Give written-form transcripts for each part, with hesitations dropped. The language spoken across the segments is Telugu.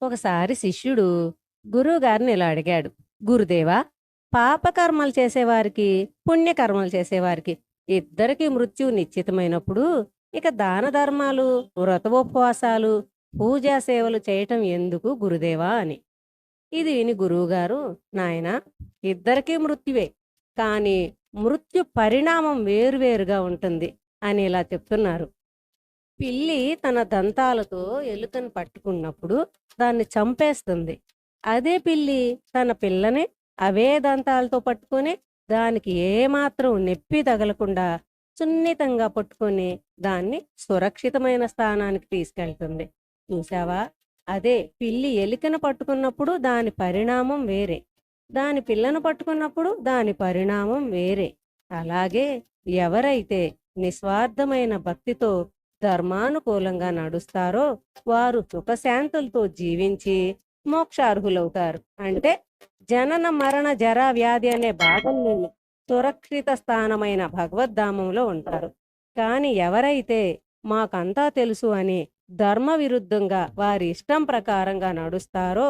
ఒకసారి శిష్యుడు గురువుగారిని ఇలా అడిగాడు. గురుదేవా, పాపకర్మలు చేసేవారికి, పుణ్యకర్మలు చేసేవారికి ఇద్దరికీ మృత్యువు నిశ్చితమైనప్పుడు ఇక దాన ధర్మాలు, వ్రతోపవాసాలు, పూజా సేవలు చేయటం ఎందుకు గురుదేవా అని. ఇది విని గురువుగారు, నాయనా, ఇద్దరికీ మృత్యువే, కానీ మృత్యు పరిణామం వేరువేరుగా ఉంటుంది అని ఇలా చెప్తున్నారు. పిల్లి తన దంతాలతో ఎలుకను పట్టుకున్నప్పుడు దాన్ని చంపేస్తుంది. అదే పిల్లి తన పిల్లని అవే దంతాలతో పట్టుకొని దానికి ఏమాత్రం నొప్పి తగలకుండా సున్నితంగా పట్టుకొని దాన్ని సురక్షితమైన స్థానానికి తీసుకెళ్తుంది. చూసావా? అదే పిల్లి ఎలుకను పట్టుకున్నప్పుడు దాని పరిణామం వేరే, దాని పిల్లను పట్టుకున్నప్పుడు దాని పరిణామం వేరే. అలాగే ఎవరైతే నిస్వార్థమైన భక్తితో ధర్మానుకూలంగా నడుస్తారో వారు సుఖశాంతులతో జీవించి మోక్షార్హులవుతారు. అంటే జనన మరణ జరా వ్యాధి అనే బాధల నుండి సురక్షిత స్థానమైన భగవద్ధామంలో ఉంటారు. కాని ఎవరైతే మాకంతా తెలుసు అని ధర్మ విరుద్ధంగా వారి ఇష్టం ప్రకారంగా నడుస్తారో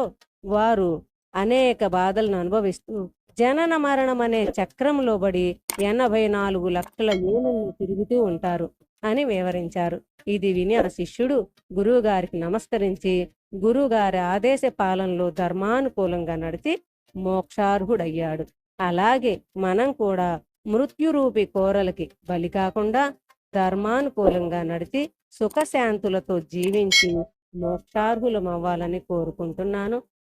వారు అనేక బాధలను అనుభవిస్తూ జనన మరణం అనే చక్రంలో పడి 84 లక్షల యోనులను తిరుగుతూ ఉంటారు అని వివరించారు. ఇది విని ఆ శిష్యుడు గురువుగారికి నమస్కరించి గురువుగారి ఆదేశ పాలనలో ధర్మానుకూలంగా నడిచి మోక్షార్హుడయ్యాడు. అలాగే మనం కూడా మృత్యురూపి కోరలకి బలి కాకుండా ధర్మానుకూలంగా నడిచి సుఖశాంతులతో జీవించి మోక్షార్హులం అవ్వాలని కోరుకుంటున్నాను.